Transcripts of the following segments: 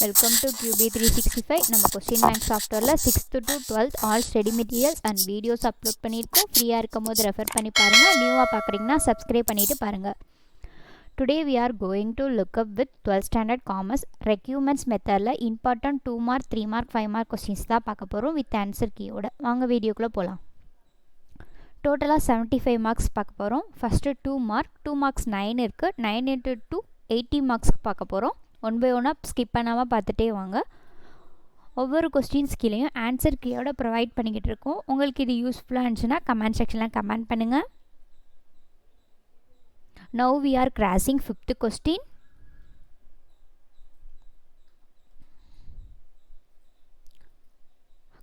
Welcome to QB365. நம்ம question bank சாஃப்ட்வேரில் 6th to 12th all study materials and videos upload பண்ணியிருக்கோம். ஃப்ரீயாக இருக்கும் போது ரெஃபர் பண்ணி பாருங்கள். நியூவாக பார்க்குறீங்கன்னா சப்ஸ்கிரைப் பண்ணிவிட்டு பாருங்கள். Today we are going to look up with 12th standard commerce requirements மெத்தடில் important 2 mark 3 mark 5 mark questions தான் பார்க்க போகிறோம் வித் ஆன்சர் கீயோட. வாங்க வீடியோக்குள்ளே போகலாம். டோட்டலாக 75 மார்க்ஸ் பார்க்க போகிறோம். ஃபஸ்ட்டு 2 மார்க்ஸ் 9 இருக்குது. 9 into 2 80 மார்க்ஸ்க்கு பார்க்க போகிறோம். ஒன் பை ஒன்னாக ஸ்கிப் பண்ணாமல் பார்த்துட்டே வாங்க. ஒவ்வொரு கொஸ்டின்ஸ் கீழேயும் ஆன்சர் கீயோட ப்ரொவைட் பண்ணிக்கிட்டு இருக்கோம். உங்களுக்கு இது யூஸ்ஃபுல்லாக இருந்துச்சுன்னா கமெண்ட் செக்ஷனில் கமெண்ட் பண்ணுங்கள். Now we are crossing 5th question.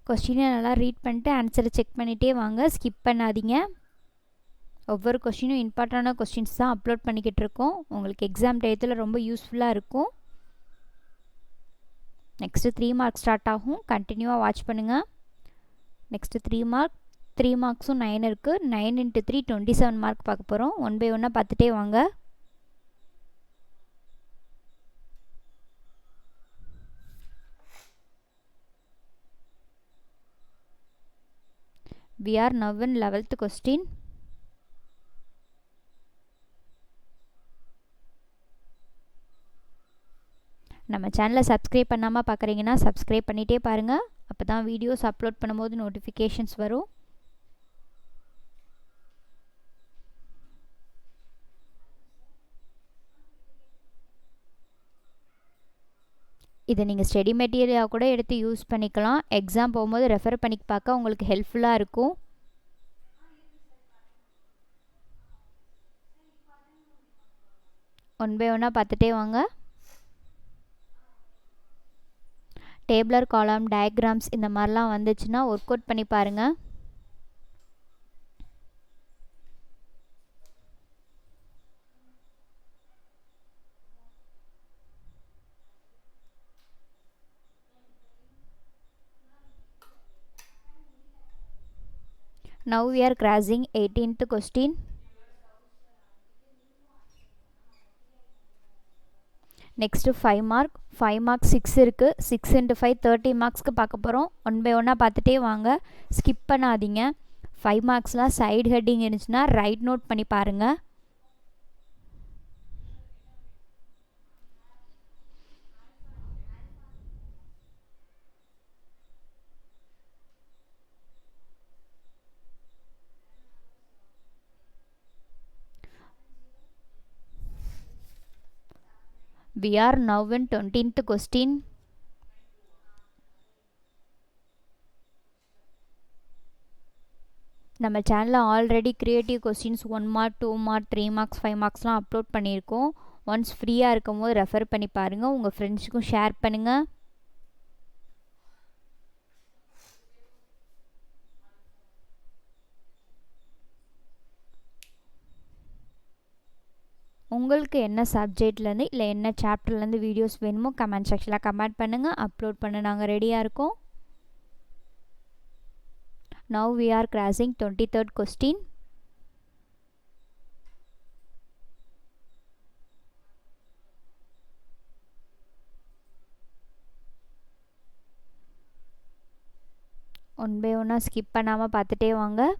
கொஸ்டினை நல்லா ரீட் பண்ணிட்டு ஆன்சரை செக் பண்ணிகிட்டே வாங்க, ஸ்கிப் பண்ணாதீங்க. ஒவ்வொரு கொஸ்டினும் இம்பார்ட்டண்டான கொஸ்டின்ஸ் தான் அப்லோட் பண்ணிக்கிட்டு இருக்கோம். உங்களுக்கு எக்ஸாம் டயத்தில் ரொம்ப யூஸ்ஃபுல்லாக இருக்கும். நெக்ஸ்ட்டு 3 மார்க் ஸ்டார்ட் ஆகும். கண்டினியூவாக வாட்ச் பண்ணுங்கள். நெக்ஸ்ட்டு 3 மார்க்ஸும் 9 இருக்குது. 9 into 3 27 மார்க் பார்க்க போகிறோம். ஒன் பை ஒன்னாக பார்த்துட்டே வாங்க. We are now in 11th question. நம்ம சேனலை சப்ஸ்கிரைப் பண்ணாமல் பார்க்குறீங்கன்னா சப்ஸ்கிரைப் பண்ணிகிட்டே பாருங்கள். அப்போ தான் வீடியோஸ் அப்லோட் பண்ணும்போது நோட்டிஃபிகேஷன்ஸ் வரும். இதை நீங்கள் ஸ்டடி மெட்டீரியலாக கூட எடுத்து யூஸ் பண்ணிக்கலாம். எக்ஸாம் போகும்போது ரெஃபர் பண்ணி பார்க்க உங்களுக்கு ஹெல்ப்ஃபுல்லாக இருக்கும். ஒன் பை ஒன்னாக பார்த்துட்டே வாங்க. டேபிளர் காலம் டயக்ராம்ஸ் இந்த மாதிரிலாம் வந்துச்சுன்னா ஒர்க் அவுட் பண்ணி பாருங்கள். Now we are crossing 18th question. Next 5 mark 6 இருக்குது. 6 into 5 30 மார்க்ஸ்க்கு பார்க்க போகிறோம். ஒன் பை ஒன்னாக பார்த்துட்டே வாங்க, ஸ்கிப் பண்ணாதீங்க. 5 மார்க்ஸ்லாம் சைடு ஹெட்டிங் இருந்துச்சுன்னா ரைட் நோட் பண்ணி பாருங்கள். We are now in 20th question. நம்ம சேனலில் already creative questions 1 mark 2 mark 3 marks 5 மார்க்ஸ்லாம் அப்லோட் பண்ணியிருக்கோம். ஒன்ஸ் ஃப்ரீயாக இருக்கும் போது ரெஃபர் பண்ணி பாருங்கள். உங்கள் ஃப்ரெண்ட்ஸுக்கும் ஷேர் பண்ணுங்கள். உங்களுக்கு என்ன சப்ஜெக்ட்லேருந்து இல்லை என்ன சாப்டர்லேருந்து வீடியோஸ் வேணுமோ கமெண்ட் செக்ஷனில் கமெண்ட் பண்ணுங்கள். அப்லோட் பண்ண நாங்கள் ரெடியாக இருக்கோம். Now we are crossing 23rd question. One by ஒன்னாக ஸ்கிப் பண்ணாமல் பார்த்துட்டே வாங்க.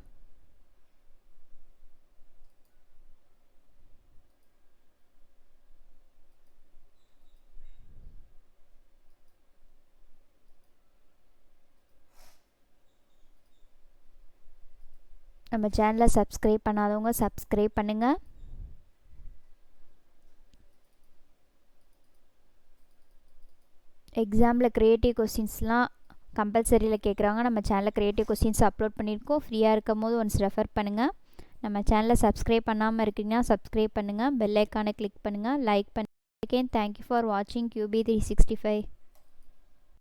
நம்ம சேனலை சப்ஸ்கிரைப் பண்ணாதவங்க சப்ஸ்கிரைப் பண்ணுங்கள். எக்ஸாமில் க்ரியேட்டிவ் கொஸ்டின்ஸ்லாம் கம்பல்சரியில் கேட்குறாங்க. நம்ம சேனலில் க்ரியேட்டிவ் கொஸ்டின்ஸ் அப்லோட் பண்ணியிருக்கோம். ஃப்ரீயாக இருக்கும் போது ஒன்ஸ் ரெஃபர் பண்ணுங்கள். நம்ம சேனலை சப்ஸ்கிரைப் பண்ணாமல் இருக்கீங்கன்னா சப்ஸ்கிரைப் பண்ணுங்கள். பெல் ஐக்கானை கிளிக் பண்ணுங்கள். லைக் பண்ணுங்கள். அகெயின் தேங்க்யூ ஃபார் வாட்சிங் QB365.